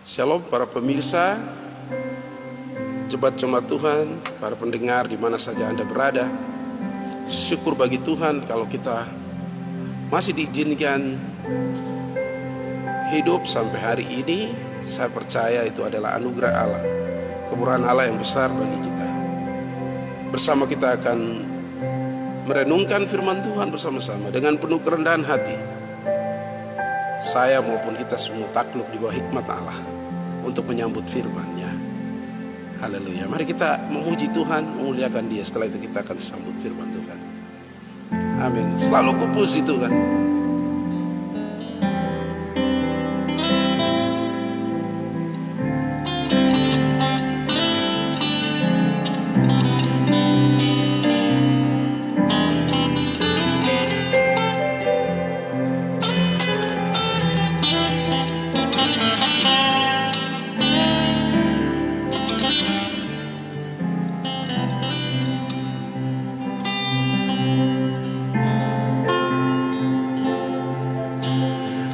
Shalom para pemirsa Jemaat Tuhan, para pendengar di mana saja Anda berada. Syukur bagi Tuhan kalau kita masih diizinkan hidup sampai hari ini. Saya percaya itu adalah anugerah Allah, kemurahan Allah yang besar bagi kita. Bersama kita akan merenungkan firman Tuhan bersama-sama dengan penuh kerendahan hati. Saya maupun kita semua takluk di bawah hikmat Allah untuk menyambut firman-Nya. Haleluya. Mari kita memuji Tuhan, memuliakan Dia. Setelah itu kita akan sambut firman Tuhan. Amin. Selalu kupuji Tuhan.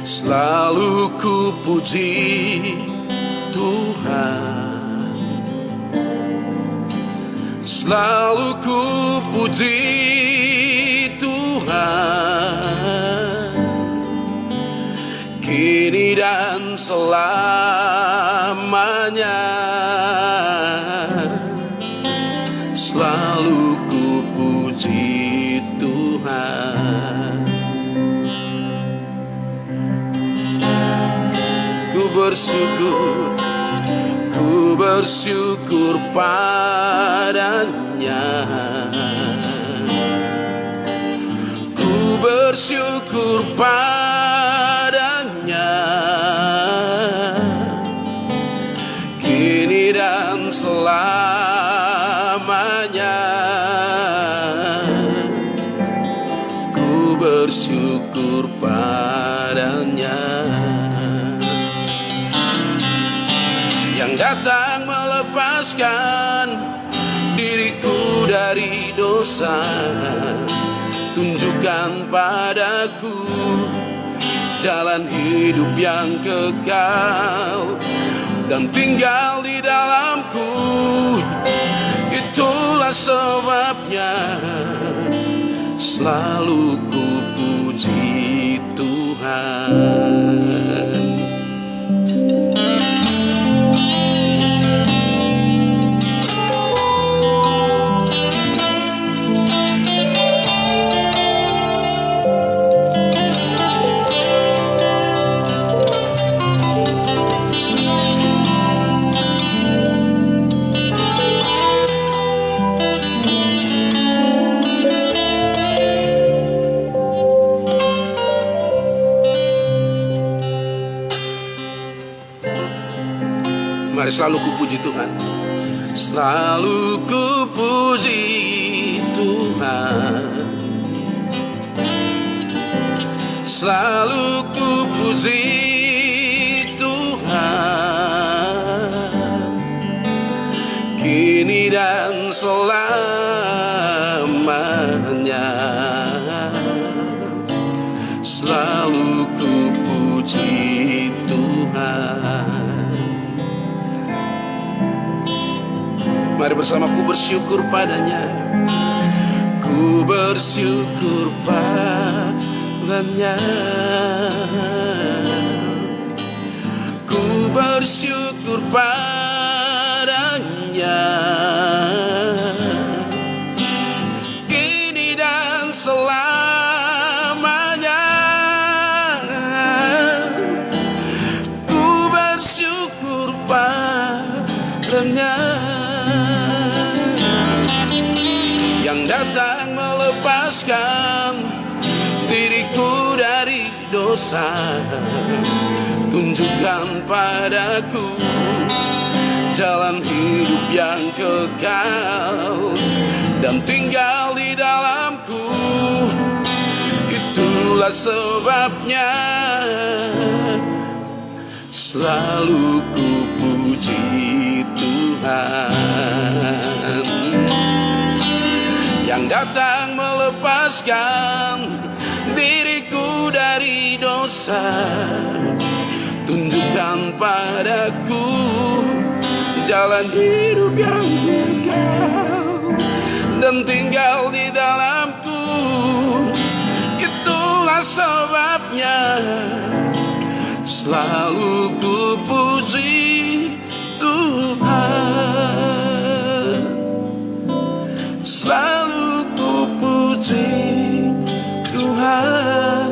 Selalu ku puji Tuhan, selalu ku puji Tuhan, kini dan selamanya. Selalu ku puji Tuhan. Ku bersyukur padanya. Ku bersyukur padanya, kini dan selamanya. Ku bersyukur padanya, yang datang melepaskan diriku dari dosa. Tunjukkan padaku jalan hidup yang kekal, dan tinggal di dalamku. Itulah sebabnya selalu ku puji Tuhan. Mari selalu ku puji Tuhan. Selalu ku puji Tuhan, selalu ku puji Tuhan, kini dan selamanya. Selalu ku puji Tuhan. Mari bersama ku bersyukur padanya. Ku bersyukur padanya. Ku bersyukur padanya, kini dan selamanya. Ku bersyukur padanya, yang datang melepaskan diriku dari dosa. Tunjukkan padaku jalan hidup yang kekal, dan tinggal di dalamku. Itulah sebabnya selalu ku puji Tuhan, yang datang melepaskan diriku dari dosa. Tunjukkan padaku jalan hidup yang kekal dan tinggal di dalamku. Itulah sebabnya selalu ku puji Tuhan, selalu ku puji Tuhan,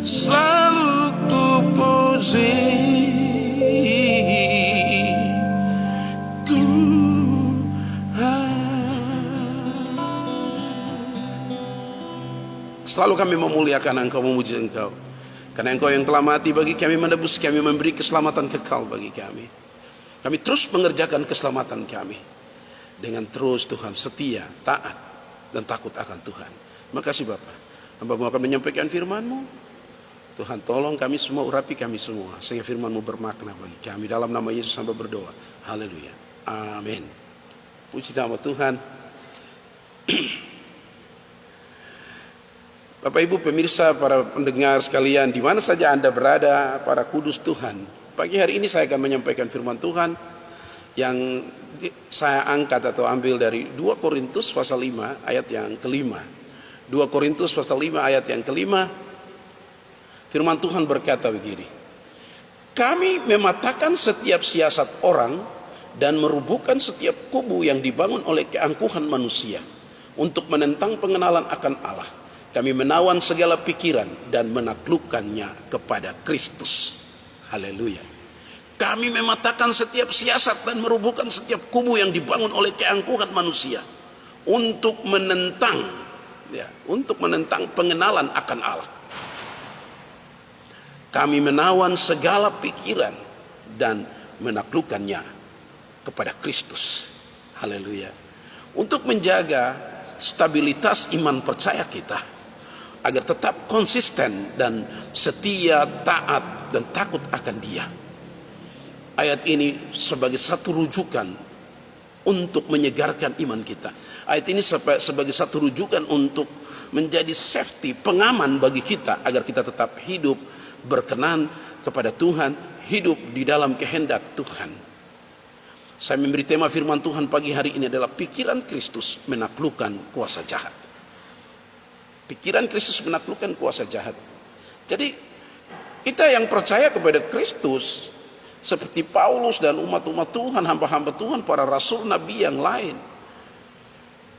selalu ku puji Tuhan. Selalu kami memuliakan Engkau, memuji Engkau, karena Engkau yang telah mati bagi kami, menebus kami, memberi keselamatan kekal bagi kami. Kami terus mengerjakan keselamatan kami dengan terus Tuhan setia, taat, dan takut akan Tuhan. Makasih Bapa, Hamba-Mu akan menyampaikan firman-Mu. Tuhan tolong kami semua, urapi kami semua, sehingga firman-Mu bermakna bagi kami. Dalam nama Yesus hamba berdoa, haleluya, amin. Puji nama Tuhan. Bapak Ibu pemirsa, para pendengar sekalian, di mana saja Anda berada, para kudus Tuhan, pagi hari ini saya akan menyampaikan firman Tuhan yang saya angkat atau ambil dari 2 Korintus pasal 5 ayat yang kelima. 2 Korintus pasal 5 ayat yang kelima, firman Tuhan berkata begini: kami mematahkan setiap siasat orang dan merubuhkan setiap kubu yang dibangun oleh keangkuhan manusia untuk menentang pengenalan akan Allah. Kami menawan segala pikiran dan menaklukkannya kepada Kristus. Haleluya. Kami mematahkan setiap siasat dan merubuhkan setiap kubu yang dibangun oleh keangkuhan manusia untuk menentang pengenalan akan Allah. Kami menawan segala pikiran dan menaklukkannya kepada Kristus. Haleluya. Untuk menjaga stabilitas iman percaya kita, agar tetap konsisten dan setia, taat, dan takut akan Dia. Ayat ini sebagai satu rujukan untuk menyegarkan iman kita. Ayat ini sebagai satu rujukan untuk menjadi safety, pengaman bagi kita, agar kita tetap hidup berkenan kepada Tuhan, hidup di dalam kehendak Tuhan. Saya memberi tema firman Tuhan pagi hari ini adalah pikiran Kristus menaklukkan kuasa jahat. Pikiran Kristus menaklukkan kuasa jahat. Jadi kita yang percaya kepada Kristus, seperti Paulus dan umat-umat Tuhan, hamba-hamba Tuhan, para rasul, nabi yang lain,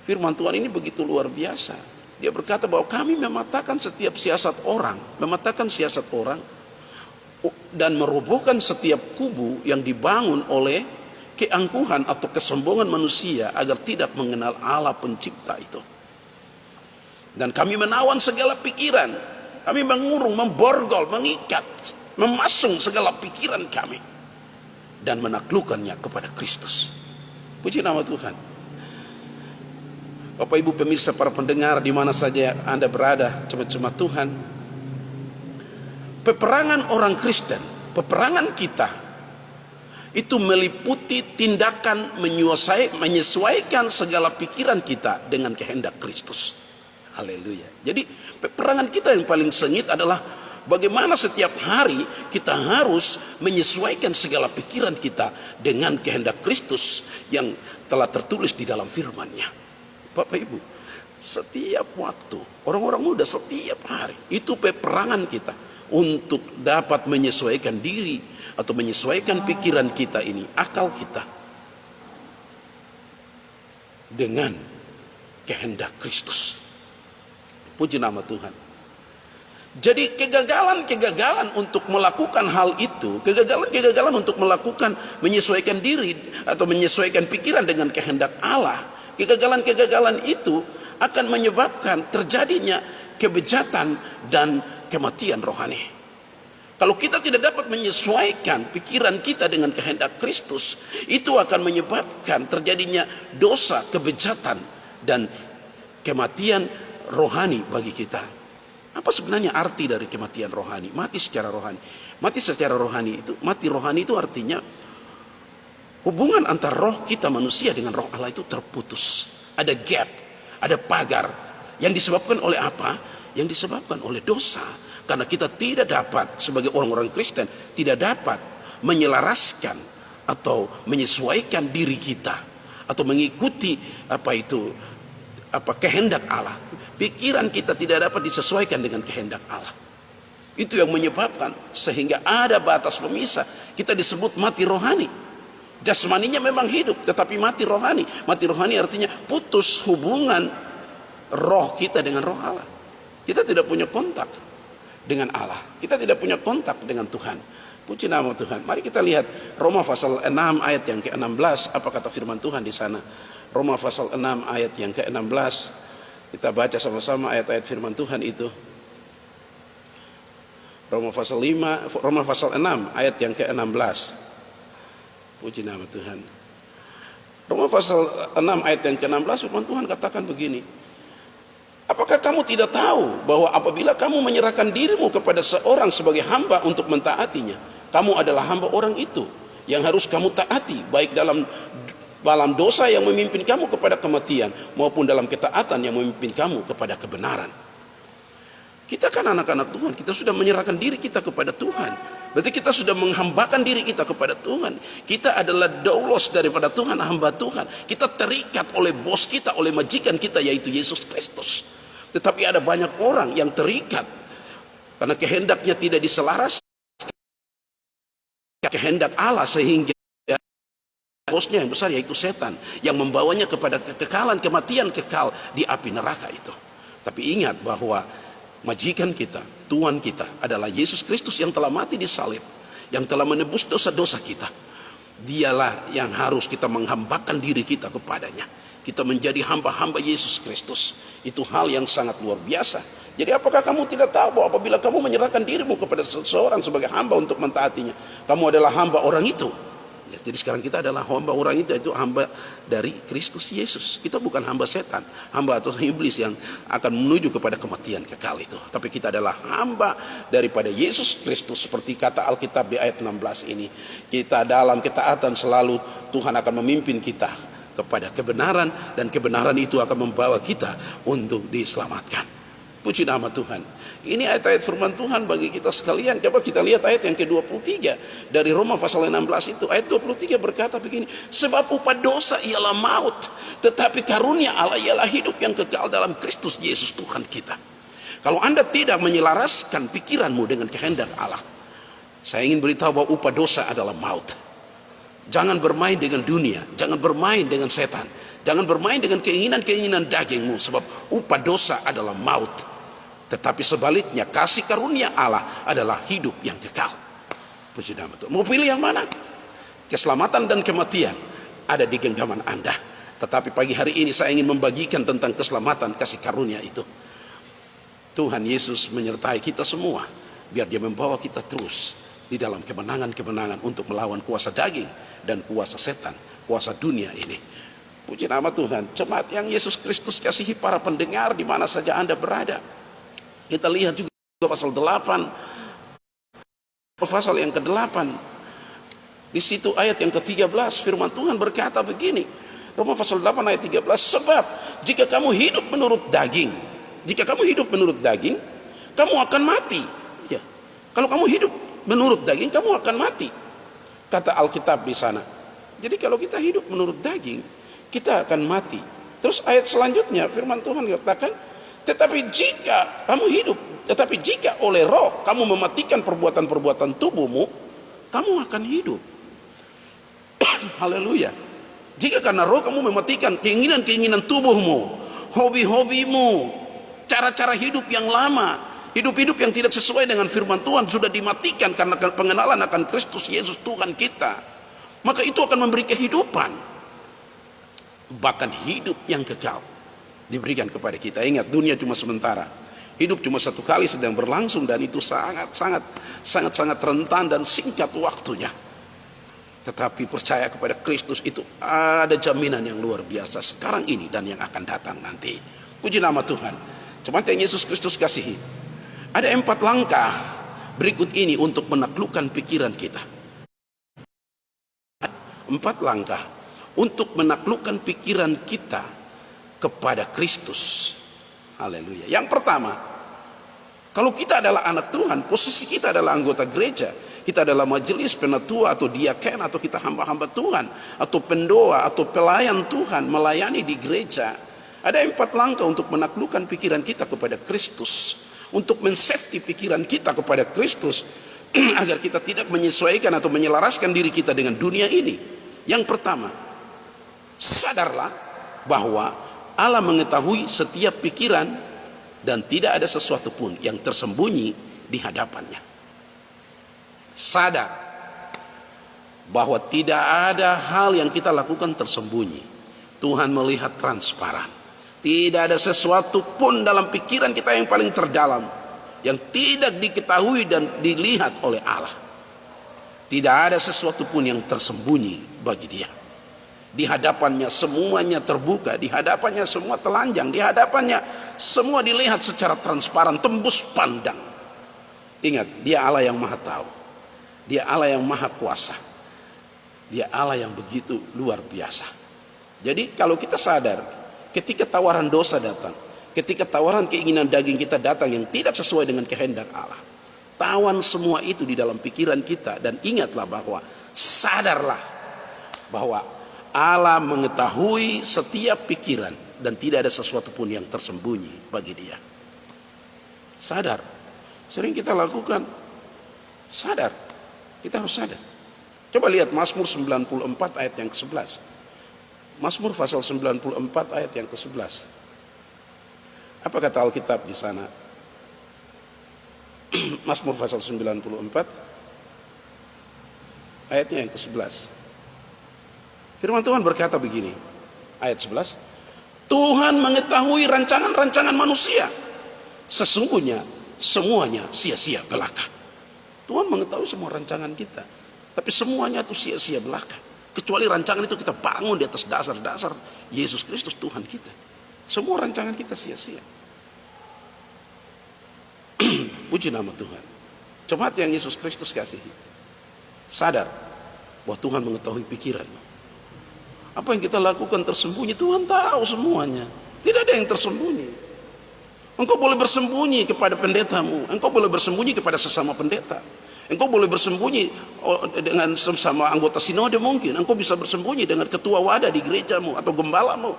firman Tuhan ini begitu luar biasa. Dia berkata bahwa kami mematahkan setiap siasat orang, dan merobohkan setiap kubu yang dibangun oleh keangkuhan atau kesombongan manusia, agar tidak mengenal Allah pencipta itu. Dan kami menawan segala pikiran, kami mengurung, memborgol, mengikat, memasung segala pikiran kami, dan menaklukkannya kepada Kristus. Puji nama Tuhan. Bapak Ibu pemirsa, para pendengar di mana saja Anda berada, jemaat Tuhan, peperangan orang Kristen, peperangan kita, itu meliputi tindakan menyesuaikan segala pikiran kita dengan kehendak Kristus. Haleluya. Jadi peperangan kita yang paling sengit adalah bagaimana setiap hari kita harus menyesuaikan segala pikiran kita dengan kehendak Kristus yang telah tertulis di dalam firman-Nya. Bapak Ibu, setiap waktu, orang-orang muda setiap hari, itu peperangan kita untuk dapat menyesuaikan diri atau menyesuaikan pikiran kita ini, akal kita, dengan kehendak Kristus. Puji nama Tuhan. Jadi kegagalan untuk melakukan hal itu, kegagalan untuk melakukan menyesuaikan diri atau menyesuaikan pikiran dengan kehendak Allah, kegagalan itu akan menyebabkan terjadinya kebejatan dan kematian rohani. Kalau kita tidak dapat menyesuaikan pikiran kita dengan kehendak Kristus, itu akan menyebabkan terjadinya dosa, kebejatan, dan kematian rohani bagi kita. Apa sebenarnya arti dari kematian rohani? Mati secara rohani. Mati secara rohani itu artinya hubungan antara roh kita manusia dengan roh Allah itu terputus. Ada gap, ada pagar. Yang disebabkan oleh apa? Yang disebabkan oleh dosa. Karena kita tidak dapat sebagai orang-orang Kristen tidak dapat menyelaraskan atau menyesuaikan diri kita atau mengikuti kehendak Allah. Pikiran kita tidak dapat disesuaikan dengan kehendak Allah. Itu yang menyebabkan sehingga ada batas pemisah. Kita disebut mati rohani. Jasmaninya memang hidup, tetapi mati rohani. Mati rohani artinya putus hubungan roh kita dengan roh Allah. Kita tidak punya kontak dengan Allah. Kita tidak punya kontak dengan Tuhan. Puji nama Tuhan. Mari kita lihat Roma pasal 6 ayat yang ke-16. Apa kata firman Tuhan di sana? Roma pasal 6 ayat yang ke-16. Kita baca sama-sama ayat-ayat firman Tuhan itu. Roma pasal 6 ayat yang ke-16. Puji nama Tuhan. Roma pasal 6 ayat yang ke-16 firman Tuhan katakan begini. Apakah kamu tidak tahu bahwa apabila kamu menyerahkan dirimu kepada seorang sebagai hamba untuk mentaatinya, kamu adalah hamba orang itu yang harus kamu taati, baik dalam dosa yang memimpin kamu kepada kematian maupun dalam ketaatan yang memimpin kamu kepada kebenaran. Kita kan anak-anak Tuhan, kita sudah menyerahkan diri kita kepada Tuhan. Berarti kita sudah menghambakan diri kita kepada Tuhan. Kita adalah doulos daripada Tuhan, hamba Tuhan. Kita terikat oleh bos kita, oleh majikan kita, yaitu Yesus Kristus. Tetapi ada banyak orang yang terikat karena kehendaknya tidak diselaras kehendak Allah, sehingga bosnya yang besar yaitu setan yang membawanya kepada kekekalan, kematian kekal di api neraka itu. Tapi ingat bahwa majikan kita, Tuhan kita adalah Yesus Kristus yang telah mati di salib, yang telah menebus dosa-dosa kita. Dialah yang harus kita menghambakan diri kita kepadanya. Kita menjadi hamba-hamba Yesus Kristus. Itu hal yang sangat luar biasa. Jadi apakah kamu tidak tahu bahwa apabila kamu menyerahkan dirimu kepada seseorang sebagai hamba untuk mentaatinya, kamu adalah hamba orang itu? Ya, jadi sekarang kita adalah hamba orang itu hamba dari Kristus Yesus. Kita bukan hamba setan, hamba atau iblis yang akan menuju kepada kematian kekal itu. Tapi kita adalah hamba daripada Yesus Kristus. Seperti kata Alkitab di ayat 16 ini, kita dalam ketaatan selalu Tuhan akan memimpin kita kepada kebenaran, dan kebenaran itu akan membawa kita untuk diselamatkan. Puji nama Tuhan. Ini ayat-ayat firman Tuhan bagi kita sekalian. Coba kita lihat ayat yang ke-23 dari Roma pasal 16 itu. Ayat 23 berkata begini, sebab upah dosa ialah maut, tetapi karunia Allah ialah hidup yang kekal dalam Kristus Yesus Tuhan kita. Kalau Anda tidak menyelaraskan pikiranmu dengan kehendak Allah, saya ingin beritahu bahwa upah dosa adalah maut. Jangan bermain dengan dunia, jangan bermain dengan setan, jangan bermain dengan keinginan-keinginan dagingmu, sebab upah dosa adalah maut. Tetapi sebaliknya kasih karunia Allah adalah hidup yang kekal. Puji nama Tuhan. Mau pilih yang mana? Keselamatan dan kematian ada di genggaman Anda. Tetapi pagi hari ini saya ingin membagikan tentang keselamatan, kasih karunia itu. Tuhan Yesus menyertai kita semua, biar Dia membawa kita terus di dalam kemenangan-kemenangan untuk melawan kuasa daging dan kuasa setan, kuasa dunia ini. Puji nama Tuhan. Jemaat yang Yesus Kristus kasihi, para pendengar di mana saja Anda berada. Kita lihat juga pasal 8, pasal yang ke-8. Di situ ayat yang ke-13 firman Tuhan berkata begini. Roma pasal 8 ayat 13, sebab jika kamu hidup menurut daging, kamu akan mati. Ya. Kalau kamu hidup menurut daging, kamu akan mati. Kata Alkitab di sana. Jadi kalau kita hidup menurut daging, kita akan mati. Terus ayat selanjutnya firman Tuhan katakan, tetapi jika oleh roh kamu mematikan perbuatan-perbuatan tubuhmu, kamu akan hidup. Haleluya. Jika karena roh kamu mematikan keinginan-keinginan tubuhmu, hobi-hobimu, cara-cara hidup yang lama, hidup-hidup yang tidak sesuai dengan firman Tuhan sudah dimatikan karena pengenalan akan Kristus Yesus Tuhan kita, maka itu akan memberi kehidupan, bahkan hidup yang kekal diberikan kepada kita. Ingat, dunia cuma sementara, hidup cuma satu kali sedang berlangsung, dan itu sangat rentan dan singkat waktunya. Tetapi percaya kepada Kristus itu ada jaminan yang luar biasa sekarang ini dan yang akan datang nanti. Puji nama Tuhan. Cuma yang Yesus Kristus kasihi, ada 4 langkah berikut ini untuk menaklukkan pikiran kita. 4 langkah untuk menaklukkan pikiran kita kepada Kristus. Haleluya. Yang pertama, Kalau kita adalah anak Tuhan, posisi kita adalah anggota gereja, kita adalah majelis penatua atau diaken, atau kita hamba-hamba Tuhan, atau pendoa atau pelayan Tuhan melayani di gereja. Ada 4 langkah untuk menaklukkan pikiran kita kepada Kristus, untuk men-safety pikiran kita kepada Kristus, agar kita tidak menyesuaikan atau menyelaraskan diri kita dengan dunia ini. Yang pertama, sadarlah bahwa Allah mengetahui setiap pikiran dan tidak ada sesuatu pun yang tersembunyi di hadapannya. Sadar bahwa tidak ada hal yang kita lakukan tersembunyi. Tuhan melihat transparan. Tidak ada sesuatu pun dalam pikiran kita yang paling terdalam yang tidak diketahui dan dilihat oleh Allah. Tidak ada sesuatu pun yang tersembunyi bagi Dia. Di hadapannya semuanya terbuka, di hadapannya semua telanjang, di hadapannya semua dilihat secara transparan, tembus pandang. Ingat, Dia Allah yang maha tahu, Dia Allah yang maha kuasa, Dia Allah yang begitu luar biasa. Jadi kalau kita sadar, ketika tawaran dosa datang, ketika tawaran keinginan daging kita datang yang tidak sesuai dengan kehendak Allah, tawan semua itu di dalam pikiran kita. Dan ingatlah bahwa, sadarlah bahwa Allah mengetahui setiap pikiran dan tidak ada sesuatu pun yang tersembunyi bagi Dia. Sadar. Sering kita lakukan. Sadar. Kita harus sadar. Coba lihat Mazmur 94 ayat yang ke-11. Mazmur pasal 94 ayat yang ke-11. Apa kata Alkitab di sana? Mazmur pasal 94 ayatnya yang ke-11. Firman Tuhan berkata begini, ayat 11, Tuhan mengetahui rancangan-rancangan manusia, sesungguhnya semuanya sia-sia belaka. Tuhan mengetahui semua rancangan kita, tapi semuanya itu sia-sia belaka. Kecuali rancangan itu kita bangun di atas dasar-dasar Yesus Kristus Tuhan kita. Semua rancangan kita sia-sia. Puji nama Tuhan. Jemaat yang Yesus Kristus kasihi, sadar bahwa Tuhan mengetahui pikiranmu. Apa yang kita lakukan tersembunyi, Tuhan tahu semuanya. Tidak ada yang tersembunyi. Engkau boleh bersembunyi kepada pendetamu, engkau boleh bersembunyi kepada sesama pendeta, engkau boleh bersembunyi dengan sesama anggota sinode mungkin, engkau bisa bersembunyi dengan ketua wadah di gerejamu, atau gembalamu,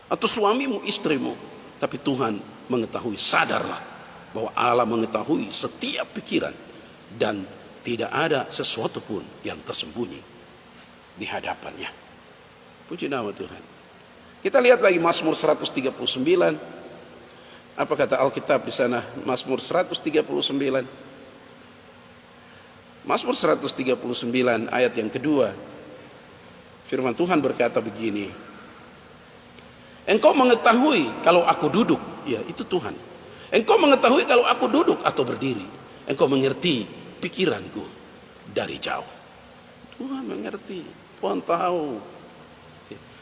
atau suamimu, istrimu. Tapi Tuhan mengetahui. Sadarlah bahwa Allah mengetahui setiap pikiran dan tidak ada sesuatu pun yang tersembunyi di hadapannya. Puji nama Tuhan. Kita lihat lagi Mazmur 139. Apa kata Alkitab di sana? Mazmur 139. Mazmur 139 ayat yang kedua. Firman Tuhan berkata begini. Engkau mengetahui kalau aku duduk. Ya, itu Tuhan. Engkau mengetahui kalau aku duduk atau berdiri. Engkau mengerti pikiranku dari jauh. Tuhan mengerti. Tuhan tahu.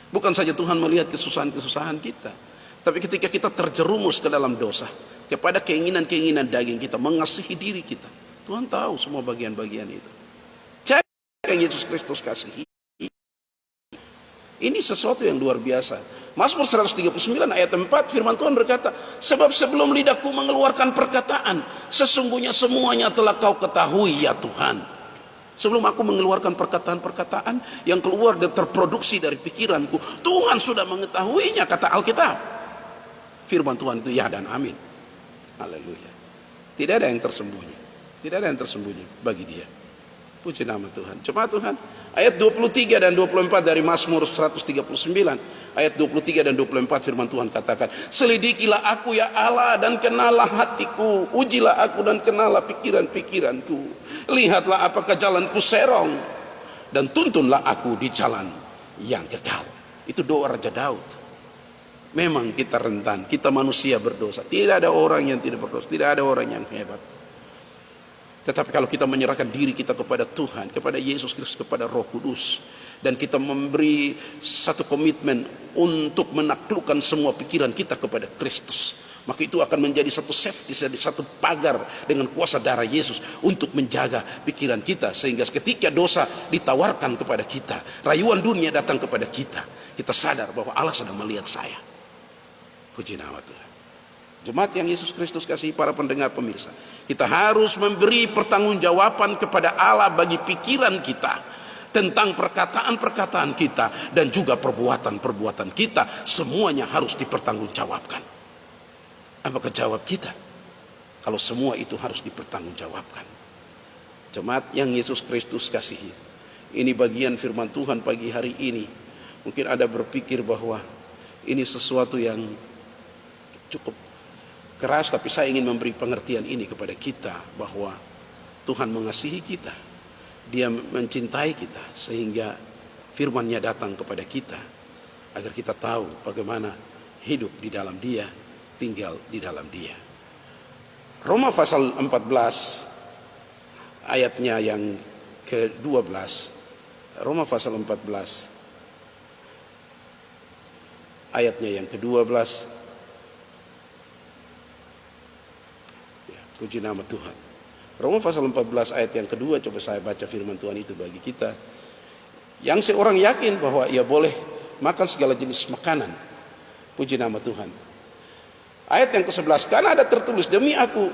Bukan saja Tuhan melihat kesusahan-kesusahan kita, tapi ketika kita terjerumus ke dalam dosa, kepada keinginan-keinginan daging kita, mengasihi diri kita, Tuhan tahu semua bagian-bagian itu. Jadi yang Yesus Kristus kasihi, ini sesuatu yang luar biasa. Mazmur 139 ayat 4, firman Tuhan berkata, sebab sebelum lidahku mengeluarkan perkataan, sesungguhnya semuanya telah kau ketahui ya Tuhan. Sebelum aku mengeluarkan perkataan-perkataan yang keluar dan terproduksi dari pikiranku, Tuhan sudah mengetahuinya, kata Alkitab. Firman Tuhan itu ya dan amin. Haleluya. Tidak ada yang tersembunyi. Tidak ada yang tersembunyi bagi Dia. Puji nama Tuhan. Coba Tuhan, ayat 23 dan 24 dari Mazmur 139. Ayat 23 dan 24 firman Tuhan katakan, selidikilah aku ya Allah dan kenalah hatiku, ujilah aku dan kenalah pikiran-pikiranku. Lihatlah apakah jalanku serong, dan tuntunlah aku di jalan yang kekal. Itu doa Raja Daud. Memang kita rentan, kita manusia berdosa. Tidak ada orang yang tidak berdosa, tidak ada orang yang hebat. Tetapi kalau kita menyerahkan diri kita kepada Tuhan, kepada Yesus Kristus, kepada Roh Kudus, dan kita memberi satu komitmen untuk menaklukkan semua pikiran kita kepada Kristus, maka itu akan menjadi satu safety, satu pagar dengan kuasa darah Yesus untuk menjaga pikiran kita, sehingga ketika dosa ditawarkan kepada kita, rayuan dunia datang kepada kita, kita sadar bahwa Allah sedang melihat saya. Puji nama Tuhan. Jemaat yang Yesus Kristus kasih, para pendengar pemirsa, kita harus memberi pertanggungjawaban kepada Allah bagi pikiran kita tentang perkataan-perkataan kita dan juga perbuatan-perbuatan kita. Semuanya harus dipertanggungjawabkan. Apakah jawab kita kalau semua itu harus dipertanggungjawabkan? Jemaat yang Yesus Kristus kasihi, ini bagian firman Tuhan pagi hari ini. Mungkin Anda berpikir bahwa ini sesuatu yang cukup keras, tapi saya ingin memberi pengertian ini kepada kita bahwa Tuhan mengasihi kita, Dia mencintai kita, sehingga firman-Nya datang kepada kita agar kita tahu bagaimana hidup di dalam Dia, tinggal di dalam Dia. Roma pasal 14 ayatnya yang ke-12. Roma pasal 14 ayatnya yang ke-12. Puji nama Tuhan. Roma pasal 14 ayat yang kedua, coba saya baca firman Tuhan itu bagi kita. Yang seorang yakin bahwa ia boleh makan segala jenis makanan. Puji nama Tuhan. Ayat yang ke-11, karena ada tertulis, demi aku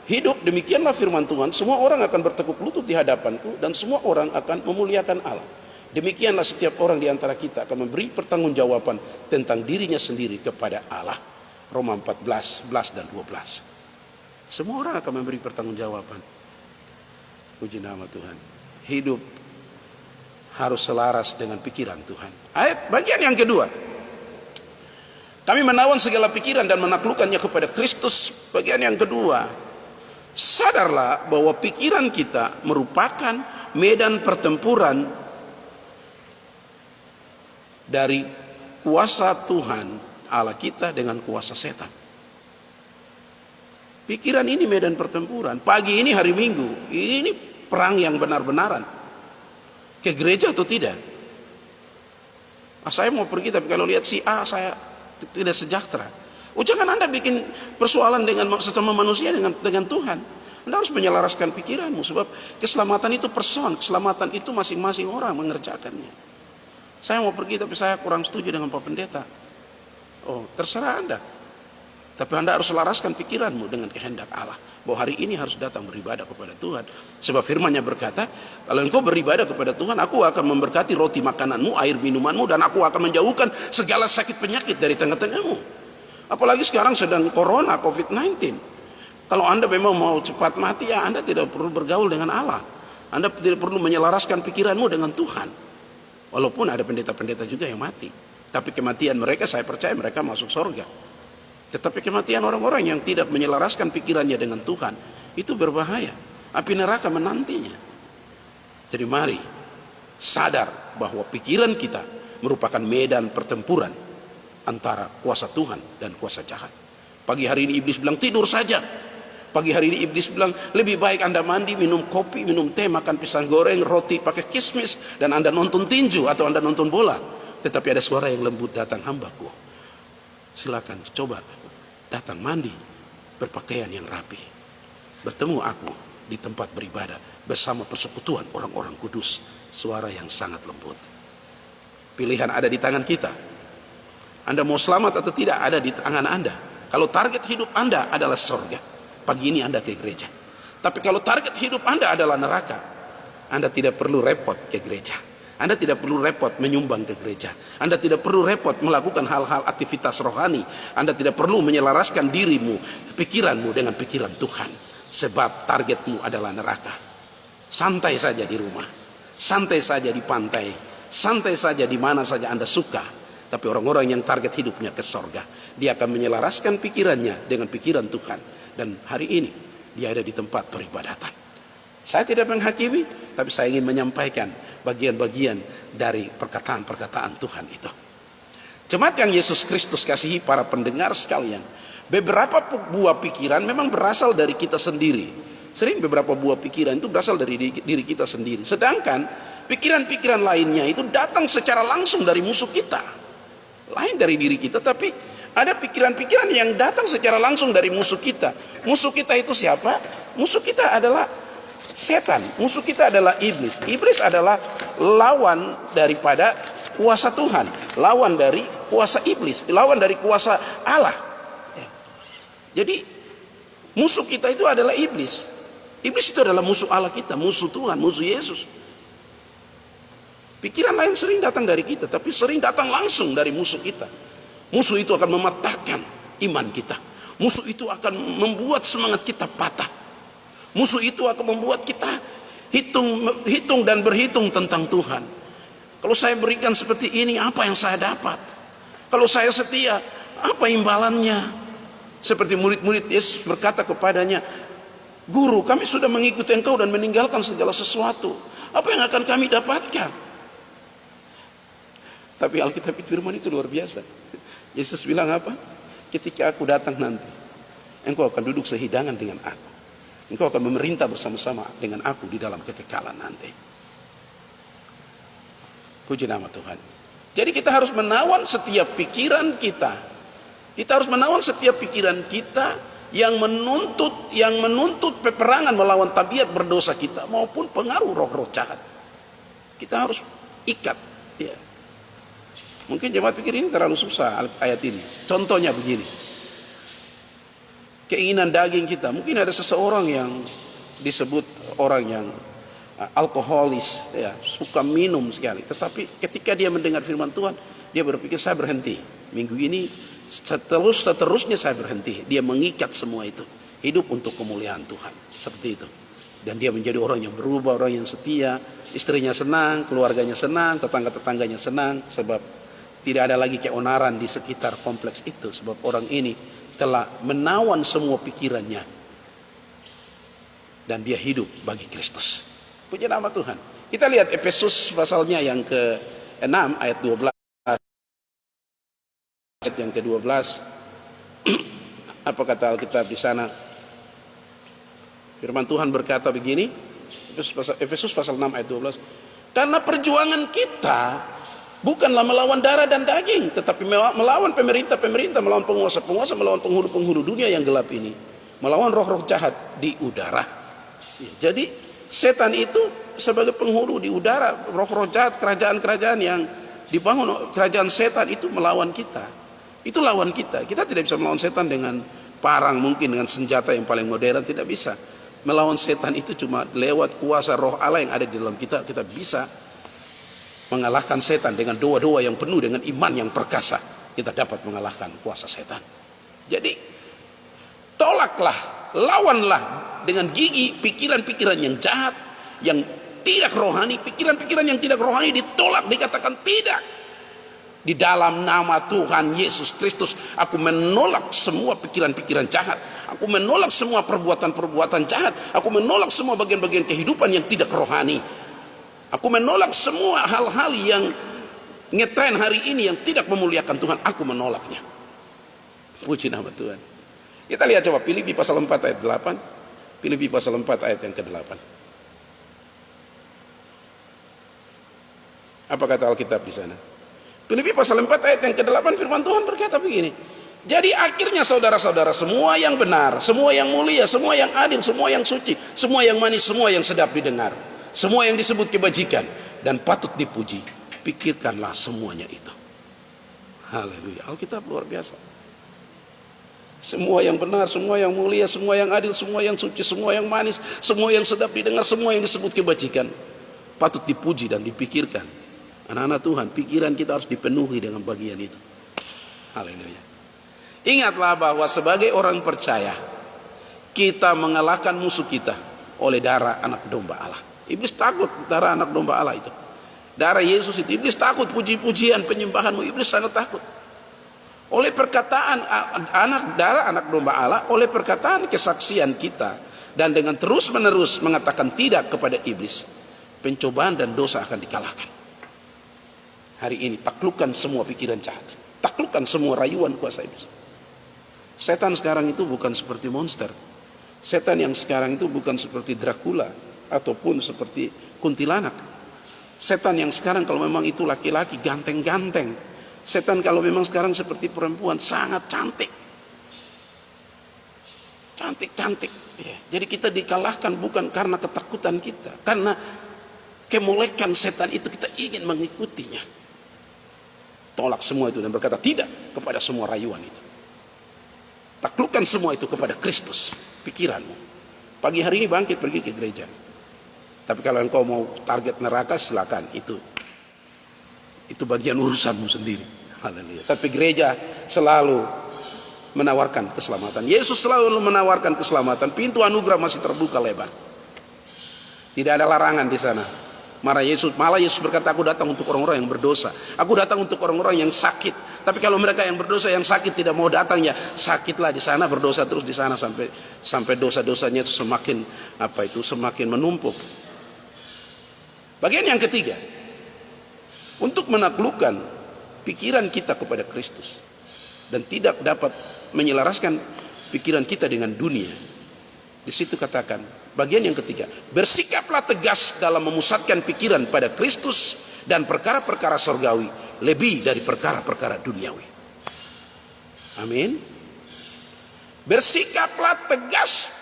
hidup, demikianlah firman Tuhan, semua orang akan bertekuk lutut di hadapanku dan semua orang akan memuliakan Allah. Demikianlah setiap orang di antara kita akan memberi pertanggungjawaban tentang dirinya sendiri kepada Allah. Roma 14, 11 dan 12. Semua orang akan memberi pertanggungjawaban. Puji nama Tuhan. Hidup harus selaras dengan pikiran Tuhan. Ayat bagian yang kedua. Kami menawan segala pikiran dan menaklukkannya kepada Kristus. Bagian yang kedua. Sadarlah bahwa pikiran kita merupakan medan pertempuran dari kuasa Tuhan Allah kita dengan kuasa setan. Pikiran ini medan pertempuran. Pagi ini hari Minggu, ini perang yang benar-benaran. Ke gereja atau tidak? Saya mau pergi, tapi kalau lihat si A saya tidak sejahtera. Jangan Anda bikin persoalan dengan sesama manusia dengan Tuhan. Anda harus menyelaraskan pikiranmu, sebab keselamatan itu keselamatan itu masing-masing orang mengerjakannya. Saya mau pergi, tapi saya kurang setuju dengan Pak Pendeta. Terserah Anda. Tapi Anda harus selaraskan pikiranmu dengan kehendak Allah, bahwa hari ini harus datang beribadah kepada Tuhan. Sebab firman-Nya berkata, kalau engkau beribadah kepada Tuhan, aku akan memberkati roti makananmu, air minumanmu, dan aku akan menjauhkan segala sakit penyakit dari tengah-tengahmu. Apalagi sekarang sedang corona, COVID-19. Kalau Anda memang mau cepat mati, ya Anda tidak perlu bergaul dengan Allah. Anda tidak perlu menyelaraskan pikiranmu dengan Tuhan. Walaupun ada pendeta-pendeta juga yang mati, tapi kematian mereka, saya percaya mereka masuk surga. Tetapi kematian orang-orang yang tidak menyelaraskan pikirannya dengan Tuhan, itu berbahaya. Api neraka menantinya. Jadi mari sadar bahwa pikiran kita merupakan medan pertempuran antara kuasa Tuhan dan kuasa jahat. Pagi hari ini iblis bilang tidur saja. Pagi hari ini iblis bilang lebih baik Anda mandi, minum kopi, minum teh, makan pisang goreng, roti pakai kismis, dan Anda nonton tinju atau Anda nonton bola. Tetapi ada suara yang lembut datang, hambaku, silakan coba datang mandi, berpakaian yang rapi, bertemu aku di tempat beribadah bersama persekutuan orang-orang kudus. Suara yang sangat lembut. Pilihan ada di tangan kita. Anda mau selamat atau tidak ada di tangan Anda. Kalau target hidup Anda adalah surga, pagi ini Anda ke gereja. Tapi kalau target hidup Anda adalah neraka, Anda tidak perlu repot ke gereja. Anda tidak perlu repot menyumbang ke gereja. Anda tidak perlu repot melakukan hal-hal aktivitas rohani. Anda tidak perlu menyelaraskan dirimu, pikiranmu dengan pikiran Tuhan. Sebab targetmu adalah neraka. Santai saja di rumah, santai saja di pantai, santai saja di mana saja Anda suka. Tapi orang-orang yang target hidupnya ke sorga, dia akan menyelaraskan pikirannya dengan pikiran Tuhan. Dan hari ini dia ada di tempat peribadatan. Saya tidak menghakimi, tapi saya ingin menyampaikan bagian-bagian dari perkataan-perkataan Tuhan itu. Jemaat yang Yesus Kristus kasihi, para pendengar sekalian, beberapa buah pikiran memang berasal dari kita sendiri. Sering beberapa buah pikiran itu berasal dari diri kita sendiri. Sedangkan pikiran-pikiran lainnya itu datang secara langsung dari musuh kita. Lain dari diri kita, tapi ada pikiran-pikiran yang datang secara langsung dari musuh kita. Musuh kita itu siapa? Musuh kita adalah setan. Musuh kita adalah iblis. Iblis adalah lawan daripada kuasa Tuhan, lawan dari kuasa iblis, lawan dari kuasa Allah. Jadi musuh kita itu adalah iblis. Iblis itu adalah musuh Allah kita, musuh Tuhan, musuh Yesus. Pikiran lain sering datang dari kita, tapi sering datang langsung dari musuh kita. Musuh itu akan mematahkan iman kita. Musuh itu akan membuat semangat kita patah. Musuh itu akan membuat kita hitung dan berhitung tentang Tuhan. Kalau saya berikan seperti ini, apa yang saya dapat? Kalau saya setia, apa imbalannya? Seperti murid-murid Yesus berkata kepadanya, Guru, kami sudah mengikuti Engkau dan meninggalkan segala sesuatu. Apa yang akan kami dapatkan? Tapi Alkitab firman itu luar biasa. Yesus bilang apa? Ketika aku datang nanti, engkau akan duduk sehidangan dengan aku. Engkau akan memerintah bersama-sama dengan aku di dalam kekekalan nanti. Puji nama Tuhan. Jadi kita harus menawan setiap pikiran kita. Kita harus menawan setiap pikiran kita yang menuntut peperangan melawan tabiat berdosa kita maupun pengaruh roh-roh jahat. Kita harus ikat. Ya. Mungkin jemaat pikir ini terlalu susah ayat ini. Contohnya begini. Keinginan daging kita. Mungkin ada seseorang yang disebut orang yang alkoholis, ya, suka minum sekali. Tetapi ketika dia mendengar firman Tuhan, dia berpikir saya berhenti. Minggu ini seterusnya saya berhenti. Dia mengikat semua itu. Hidup untuk kemuliaan Tuhan. Seperti itu. Dan dia menjadi orang yang berubah, orang yang setia. Istrinya senang, keluarganya senang, tetangga-tetangganya senang. Sebab tidak ada lagi keonaran di sekitar kompleks itu. Sebab orang ini telah menawan semua pikirannya. Dan dia hidup bagi Kristus. Puji nama Tuhan. Kita lihat Efesus pasalnya yang ke-6 ayat 12. Ayat yang ke-12. Apa kata Alkitab di sana? Firman Tuhan berkata begini. Efesus pasal 6 ayat 12. Karena perjuangan kita bukanlah melawan darah dan daging, tetapi melawan pemerintah-pemerintah, melawan penguasa-penguasa, melawan penghulu-penghulu dunia yang gelap ini, melawan roh-roh jahat di udara. Ya, jadi setan itu sebagai penghulu di udara, roh-roh jahat, kerajaan-kerajaan yang dibangun kerajaan setan itu melawan kita. Itu lawan kita. Kita tidak bisa melawan setan dengan parang, mungkin dengan senjata yang paling modern, tidak bisa. Melawan setan itu cuma lewat kuasa roh Allah yang ada di dalam kita. Kita bisa mengalahkan setan dengan doa-doa yang penuh dengan iman yang perkasa. Kita dapat mengalahkan kuasa setan. Jadi tolaklah, lawanlah dengan gigi pikiran-pikiran yang jahat, yang tidak rohani. Pikiran-pikiran yang tidak rohani ditolak, dikatakan tidak. Di dalam nama Tuhan Yesus Kristus, aku menolak semua pikiran-pikiran jahat. Aku menolak semua perbuatan-perbuatan jahat. Aku menolak semua bagian-bagian kehidupan yang tidak rohani. Aku menolak semua hal-hal yang ngetren hari ini yang tidak memuliakan Tuhan. Aku menolaknya. Puji nama Tuhan. Kita lihat coba Filipi pasal 4 ayat 8. Filipi pasal 4 ayat yang ke-8. Apa kata Alkitab di sana? Filipi pasal 4 ayat yang ke-8 firman Tuhan berkata begini. Jadi akhirnya saudara-saudara, semua yang benar, semua yang mulia, semua yang adil, semua yang suci, semua yang manis, semua yang sedap didengar, semua yang disebut kebajikan dan patut dipuji, pikirkanlah semuanya itu. Haleluya. Alkitab luar biasa. Semua yang benar, semua yang mulia, semua yang adil, semua yang suci, semua yang manis, semua yang sedap didengar, semua yang disebut kebajikan, patut dipuji dan dipikirkan. Anak-anak Tuhan, pikiran kita harus dipenuhi dengan bagian itu. Haleluya. Ingatlah bahwa sebagai orang percaya, kita mengalahkan musuh kita oleh darah anak domba Allah. Iblis takut darah anak domba Allah itu. Darah Yesus itu. Iblis takut puji-pujian penyembahanmu. Iblis sangat takut. Oleh perkataan darah anak domba Allah, oleh perkataan kesaksian kita, dan dengan terus-menerus mengatakan tidak kepada iblis, pencobaan dan dosa akan dikalahkan. Hari ini taklukkan semua pikiran jahat, taklukkan semua rayuan kuasa iblis. Setan sekarang itu bukan seperti monster. Setan yang sekarang itu bukan seperti Dracula ataupun seperti kuntilanak. Setan yang sekarang kalau memang itu laki-laki ganteng-ganteng. Setan kalau memang sekarang seperti perempuan sangat cantik. Cantik-cantik. Ya. Jadi kita dikalahkan bukan karena ketakutan kita, karena kemolekan setan itu kita ingin mengikutinya. Tolak semua itu dan berkata tidak kepada semua rayuan itu. Taklukkan semua itu kepada Kristus, pikiranmu. Pagi hari ini bangkit pergi ke gereja. Tapi kalau engkau mau target neraka, silakan, itu bagian urusanmu sendiri. Haleluya. Tapi gereja selalu menawarkan keselamatan. Yesus selalu menawarkan keselamatan. Pintu anugerah masih terbuka lebar. Tidak ada larangan di sana. Malah Yesus berkata, aku datang untuk orang-orang yang berdosa. Aku datang untuk orang-orang yang sakit. Tapi kalau mereka yang berdosa, yang sakit tidak mau datang, ya sakitlah di sana, berdosa terus di sana sampai dosa-dosanya itu semakin menumpuk. Bagian yang ketiga, untuk menaklukkan pikiran kita kepada Kristus dan tidak dapat menyelaraskan pikiran kita dengan dunia. Di situ katakan, bagian yang ketiga, bersikaplah tegas dalam memusatkan pikiran pada Kristus dan perkara-perkara sorgawi lebih dari perkara-perkara duniawi. Amin. Bersikaplah tegas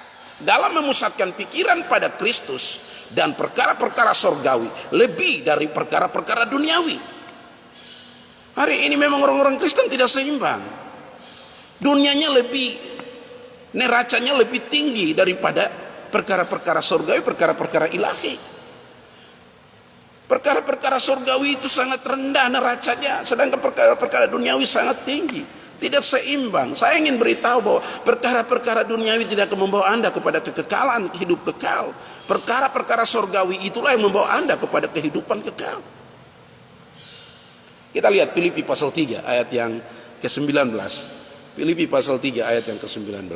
dalam memusatkan pikiran pada Kristus dan perkara-perkara sorgawi lebih dari perkara-perkara duniawi. Hari ini memang orang-orang Kristen tidak seimbang. Dunianya neracanya lebih tinggi daripada perkara-perkara sorgawi, perkara-perkara ilahi. Perkara-perkara sorgawi itu sangat rendah neracanya, sedangkan perkara-perkara duniawi sangat tinggi. Tidak seimbang. Saya ingin beritahu bahwa perkara-perkara duniawi tidak akan membawa Anda kepada kekekalan, hidup kekal. Perkara-perkara sorgawi itulah yang membawa Anda kepada kehidupan kekal. Kita lihat Filipi pasal 3 ayat yang ke-19. Filipi pasal 3 ayat yang ke-19.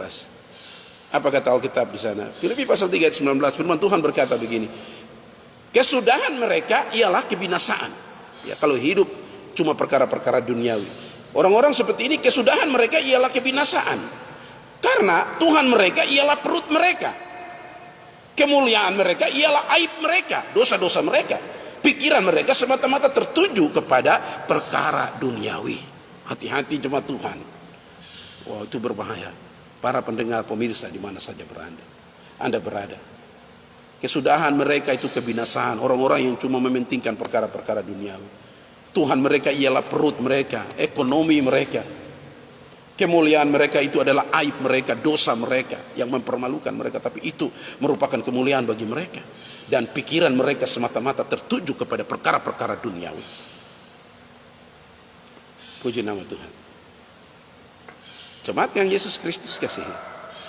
Apa kata Alkitab di sana? Filipi pasal 3 ayat 19, firman Tuhan berkata begini. Kesudahan mereka ialah kebinasaan. Ya, kalau hidup cuma perkara-perkara duniawi. Orang-orang seperti ini kesudahan mereka ialah kebinasaan. Karena Tuhan mereka ialah perut mereka. Kemuliaan mereka ialah aib mereka, dosa-dosa mereka. Pikiran mereka semata-mata tertuju kepada perkara duniawi. Hati-hati jemaat Tuhan. Wah, itu berbahaya. Para pendengar, pemirsa di mana saja Anda berada. Kesudahan mereka itu kebinasaan. Orang-orang yang cuma mementingkan perkara-perkara duniawi. Tuhan mereka ialah perut mereka, ekonomi mereka. Kemuliaan mereka itu adalah aib mereka, dosa mereka yang mempermalukan mereka. Tapi itu merupakan kemuliaan bagi mereka. Dan pikiran mereka semata-mata tertuju kepada perkara-perkara duniawi. Puji nama Tuhan. Jemaat yang Yesus Kristus kasihi.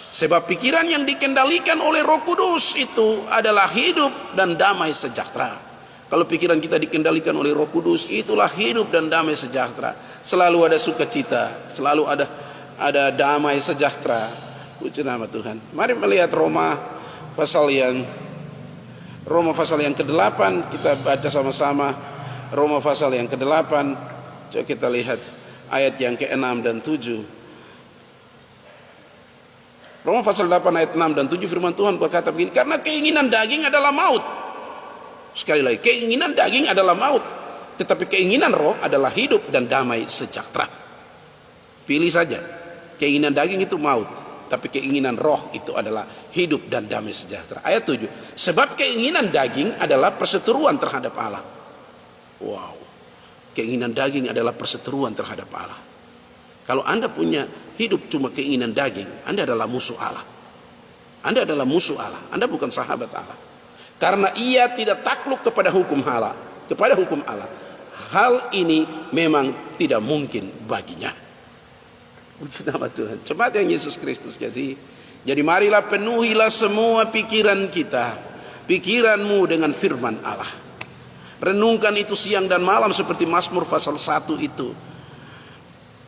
Sebab pikiran yang dikendalikan oleh Roh Kudus itu adalah hidup dan damai sejahtera. Kalau pikiran kita dikendalikan oleh Roh Kudus, itulah hidup dan damai sejahtera. Selalu ada sukacita, selalu ada damai sejahtera. Puji nama Tuhan. Mari melihat Roma pasal yang ke-8, kita baca sama-sama. Roma pasal yang ke-8. Coba kita lihat ayat yang ke-6 dan 7. Roma pasal 8 ayat 6 dan 7 firman Tuhan berkata begini, karena keinginan daging adalah maut. Sekali lagi, keinginan daging adalah maut, tetapi keinginan roh adalah hidup dan damai sejahtera. Pilih saja. Keinginan daging itu maut, tapi keinginan roh itu adalah hidup dan damai sejahtera. Ayat 7. Sebab keinginan daging adalah perseteruan terhadap Allah. Wow. Keinginan daging adalah perseteruan terhadap Allah. Kalau Anda punya hidup cuma keinginan daging, Anda adalah musuh Allah. Anda adalah musuh Allah. Anda bukan sahabat Allah. Karena ia tidak takluk kepada hukum Allah. Hal ini memang tidak mungkin baginya. Puji nama Tuhan. Jemaat yang Yesus Kristus kasih. Jadi marilah penuhilah semua pikiran kita, pikiranmu dengan firman Allah. Renungkan itu siang dan malam seperti Mazmur pasal 1 itu.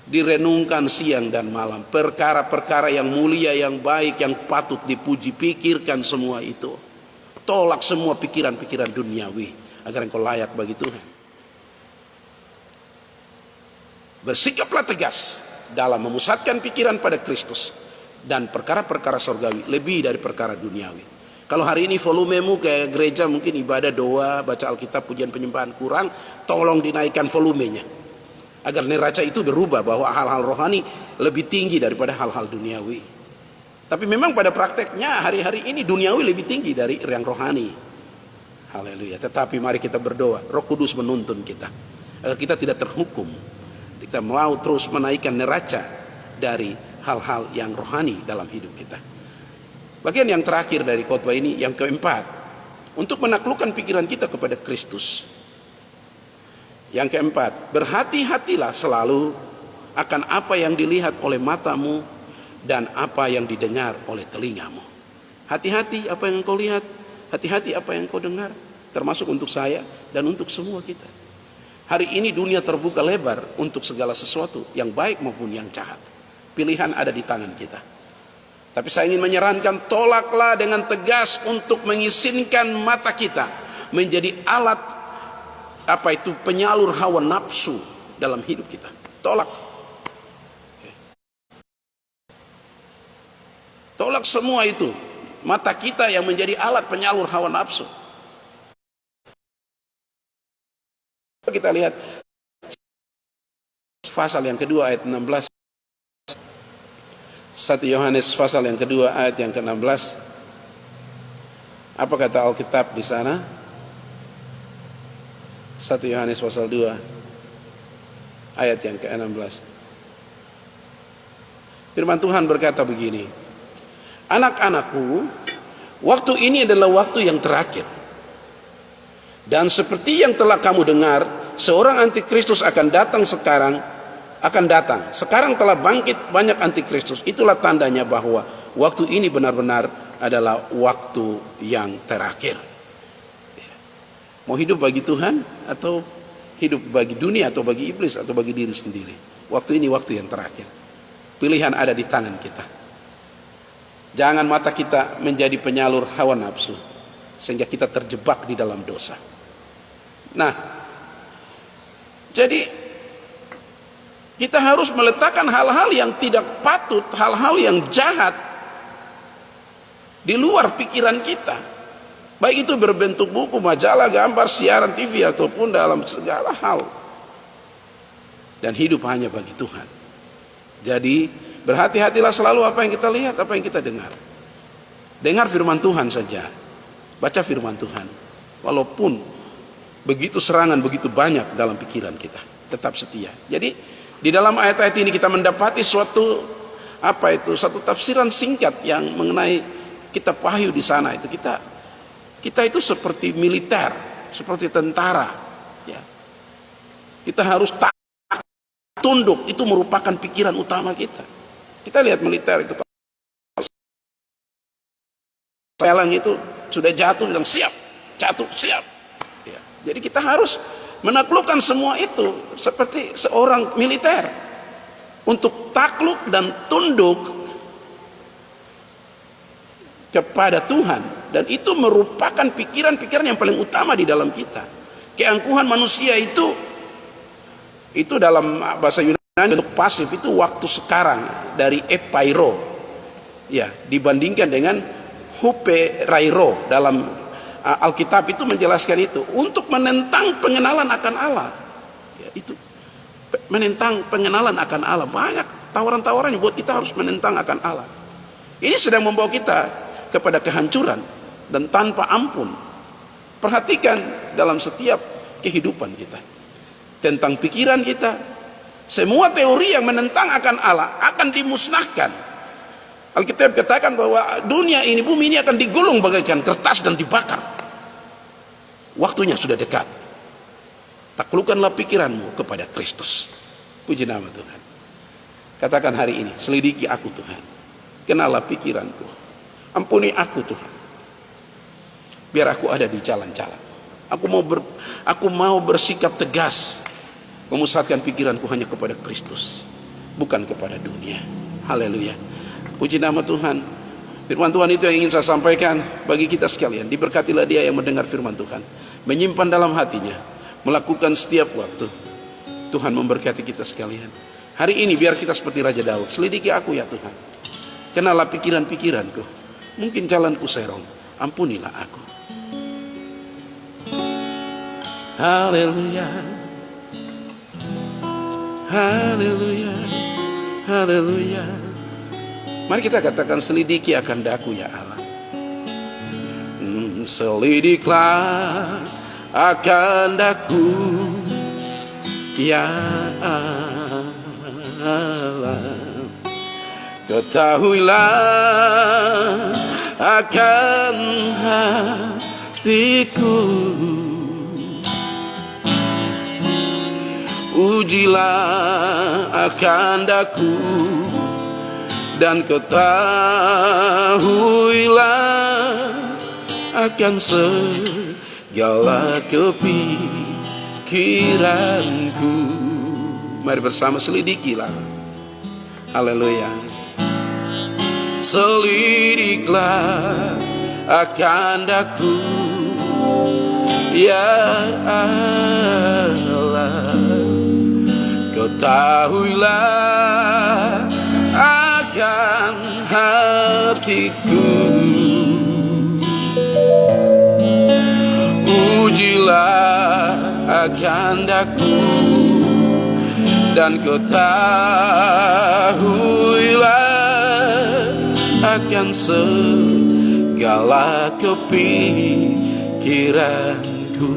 Direnungkan siang dan malam. Perkara-perkara yang mulia, yang baik, yang patut dipuji. Pikirkan semua itu. Tolak semua pikiran-pikiran duniawi agar engkau layak bagi Tuhan. Bersikaplah tegas dalam memusatkan pikiran pada Kristus dan perkara-perkara surgawi lebih dari perkara duniawi. Kalau hari ini volumemu kayak gereja mungkin ibadah, doa, baca Alkitab, pujian penyembahan kurang, tolong dinaikkan volumenya agar neraca itu berubah bahwa hal-hal rohani lebih tinggi daripada hal-hal duniawi. Tapi memang pada prakteknya hari-hari ini duniawi lebih tinggi dari yang rohani. Haleluya. Tetapi mari kita berdoa, Roh Kudus menuntun kita agar kita tidak terhukum. Kita mau terus menaikkan neraca dari hal-hal yang rohani dalam hidup kita. Bagian yang terakhir dari khotbah ini, yang keempat, untuk menaklukkan pikiran kita kepada Kristus. Yang keempat, berhati-hatilah selalu akan apa yang dilihat oleh matamu dan apa yang didengar oleh telingamu. Hati-hati apa yang engkau lihat, hati-hati apa yang engkau dengar, termasuk untuk saya dan untuk semua kita. Hari ini dunia terbuka lebar untuk segala sesuatu yang baik maupun yang jahat. Pilihan ada di tangan kita. Tapi saya ingin menyarankan, tolaklah dengan tegas untuk mengizinkan mata kita menjadi alat penyalur hawa nafsu dalam hidup kita. Tolak. Tolak semua itu. Mata kita yang menjadi alat penyalur hawa nafsu. Kita lihat pasal yang kedua ayat 16. 1 Yohanes pasal yang kedua ayat yang ke-16. Apa kata Alkitab di sana? 1 Yohanes pasal 2 ayat yang ke-16. Firman Tuhan berkata begini, anak-anakku, waktu ini adalah waktu yang terakhir. Dan seperti yang telah kamu dengar, seorang antikristus akan datang sekarang. Sekarang telah bangkit banyak antikristus. Itulah tandanya bahwa waktu ini benar-benar adalah waktu yang terakhir. Mau hidup bagi Tuhan atau hidup bagi dunia atau bagi iblis atau bagi diri sendiri. Waktu ini waktu yang terakhir. Pilihan ada di tangan kita. Jangan mata kita menjadi penyalur hawa nafsu sehingga kita terjebak di dalam dosa. Nah, jadi kita harus meletakkan hal-hal yang tidak patut, hal-hal yang jahat di luar pikiran kita. Baik itu berbentuk buku, majalah, gambar, siaran TV ataupun dalam segala hal. Dan hidup hanya bagi Tuhan. Jadi berhati-hatilah selalu apa yang kita lihat, apa yang kita dengar. Dengar firman Tuhan saja. Baca firman Tuhan. Walaupun begitu serangan, begitu banyak dalam pikiran kita, tetap setia. Jadi di dalam ayat-ayat ini kita mendapati satu tafsiran singkat yang mengenai kitab Wahyu di sana. Itu kita itu seperti militer, seperti tentara, ya. Kita harus tunduk, itu merupakan pikiran utama kita. Kita lihat militer itu, pelang itu sudah jatuh, bilang siap, jatuh, siap. Ya. Jadi kita harus menaklukkan semua itu seperti seorang militer untuk takluk dan tunduk kepada Tuhan. Dan itu merupakan pikiran-pikiran yang paling utama di dalam kita. Keangkuhan manusia itu dalam bahasa Yunani untuk pasif itu waktu sekarang dari epairo, ya, dibandingkan dengan huperairo. Dalam Alkitab itu menjelaskan itu untuk menentang pengenalan akan Allah, ya, itu menentang pengenalan akan Allah. Banyak tawaran-tawaran yang buat kita harus menentang akan Allah. Ini sedang membawa kita kepada kehancuran dan tanpa ampun. Perhatikan dalam setiap kehidupan kita, tentang pikiran kita, semua teori yang menentang akan Allah akan dimusnahkan. Alkitab katakan bahwa dunia ini, bumi ini akan digulung bagaikan kertas dan dibakar. Waktunya sudah dekat. Taklukkanlah pikiranmu kepada Kristus. Puji nama Tuhan. Katakan hari ini, selidiki aku Tuhan, kenalah pikiranku, ampuni aku Tuhan, biar aku ada di jalan-jalan. Aku mau bersikap tegas, memusatkan pikiranku hanya kepada Kristus, bukan kepada dunia. Haleluya. Puji nama Tuhan. Firman Tuhan itu yang ingin saya sampaikan bagi kita sekalian. Diberkatilah dia yang mendengar firman Tuhan, menyimpan dalam hatinya, melakukan setiap waktu. Tuhan memberkati kita sekalian. Hari ini biar kita seperti Raja Daud. Selidiki aku ya Tuhan, kenalah pikiran-pikiranku. Mungkin jalanku serong, ampunilah aku. Haleluya, haleluya, haleluya. Mari kita katakan, selidiki akan daku ya Allah. Selidiklah akan daku ya Allah. Ketahuilah akan hatiku, ujilah akan daku, dan ketahuilah akan segala kepikiranku. Mari bersama selidikilah. Haleluya. Selidiklah akan daku, ya Allah. Ketahuilah akan hatiku, ujilah akan daku, dan ketahuilah akan segala kepikiranku.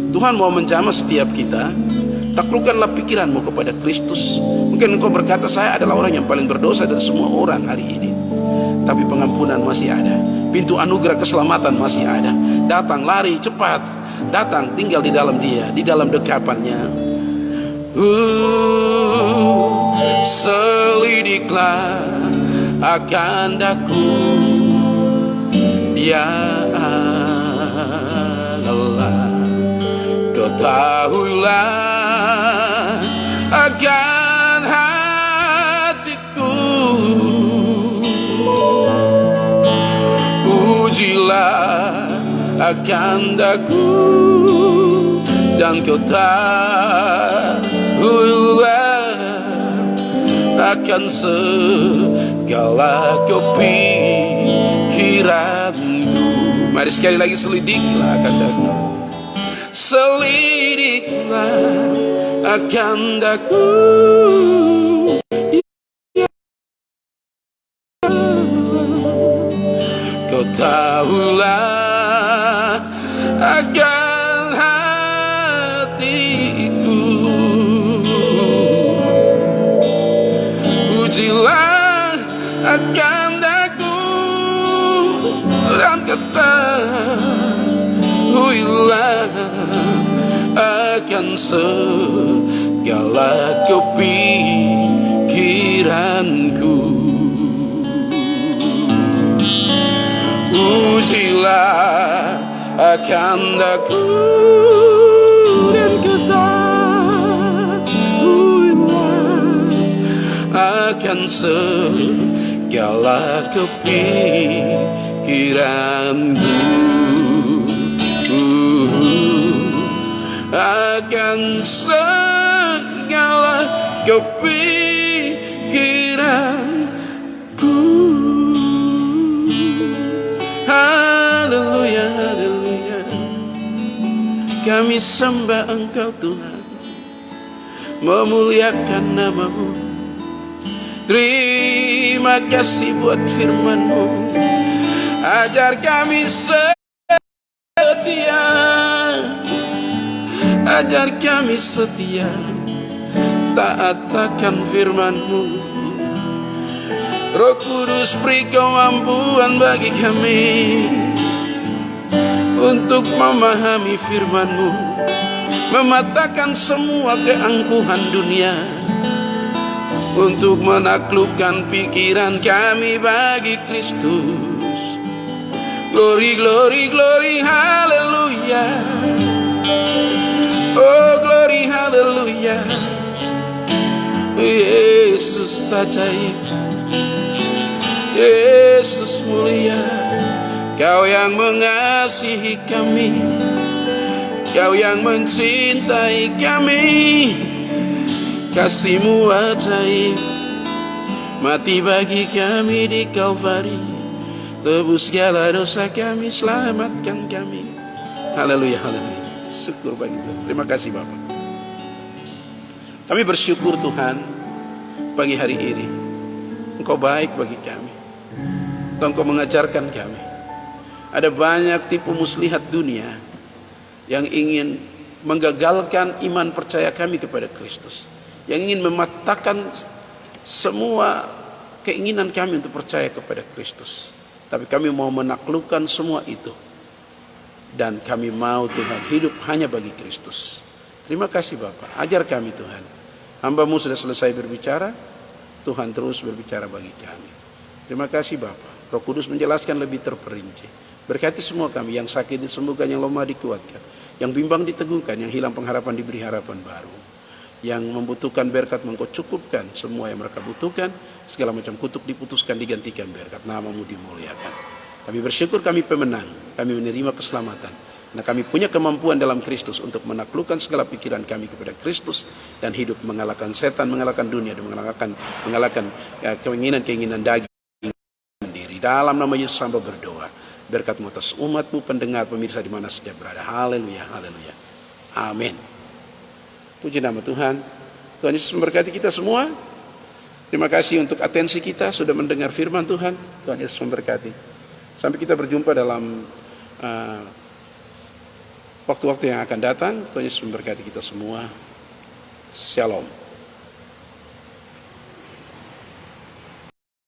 Tuhan mau menjamah setiap kita. Taklukkanlah pikiranmu kepada Kristus. Mungkin engkau berkata, saya adalah orang yang paling berdosa dari semua orang hari ini. Tapi pengampunan masih ada. Pintu anugerah keselamatan masih ada. Datang, lari, cepat. Datang, tinggal di dalam Dia, di dalam dekapannya. Selidiklah akan daku, ya Allah. Ketahuilah akan hatiku, ujilah akan daku, dan ketahuilah akan segala kepikiranku. Mari sekali lagi, selidikilah akan daku, selidiklah akan daku, ketahuilah akan hatiku, ujilah akan daku, dan ketahuilah akan segala kepikiranku. Ujilah akan daku, dan ketahuilah akan segala kepikiranku, akan segala kepikiranku. Haleluya, haleluya. Kami sembah Engkau Tuhan, memuliakan nama-Mu. Terima kasih buat firman-Mu. Ajar kami setia, ajar kami setia, taat akan firman-Mu. Roh Kudus, beri kemampuan bagi kami untuk memahami firman-Mu, mematahkan semua keangkuhan dunia, untuk menaklukkan pikiran kami bagi Kristus. Glory, glory, glory, haleluya. Oh, glory, haleluya. Yesus ajaib, Yesus mulia. Kau yang mengasihi kami, Kau yang mencintai kami. Kasih-Mu ajaib, mati bagi kami di Kalvari, tebus segala dosa kami, selamatkan kami. Haleluya, haleluya. Syukur bagi Tuhan. Terima kasih Bapak. Kami bersyukur Tuhan pagi hari ini. Engkau baik bagi kami. Engkau mengajarkan kami. Ada banyak tipu muslihat dunia yang ingin menggagalkan iman percaya kami kepada Kristus, yang ingin mematahkan semua keinginan kami untuk percaya kepada Kristus. Tapi kami mau menaklukkan semua itu. Dan kami mau Tuhan hidup hanya bagi Kristus. Terima kasih Bapa, ajar kami Tuhan. Hamba-Mu sudah selesai berbicara, Tuhan terus berbicara bagi kami. Terima kasih Bapa. Roh Kudus menjelaskan lebih terperinci. Berkati semua kami, yang sakit disembuhkan, yang lemah dikuatkan, yang bimbang diteguhkan, yang hilang pengharapan diberi harapan baru, yang membutuhkan berkat Engkau cukupkan semua yang mereka butuhkan, segala macam kutuk diputuskan digantikan berkat, nama-Mu dimuliakan. Kami bersyukur kami pemenang, kami menerima keselamatan, karena kami punya kemampuan dalam Kristus untuk menaklukkan segala pikiran kami kepada Kristus dan hidup mengalahkan setan, mengalahkan dunia, dan mengalahkan keinginan-keinginan daging sendiri. Dalam nama Yesus hamba berdoa, berkat-Mu atas umat-Mu, pendengar, pemirsa di mana saja berada. Haleluya, haleluya. Amin. Puji nama Tuhan. Tuhan Yesus memberkati kita semua. Terima kasih untuk atensi kita sudah mendengar firman Tuhan. Tuhan Yesus memberkati. Sampai kita berjumpa dalam waktu-waktu yang akan datang. Tuhan Yesus memberkati kita semua. Shalom.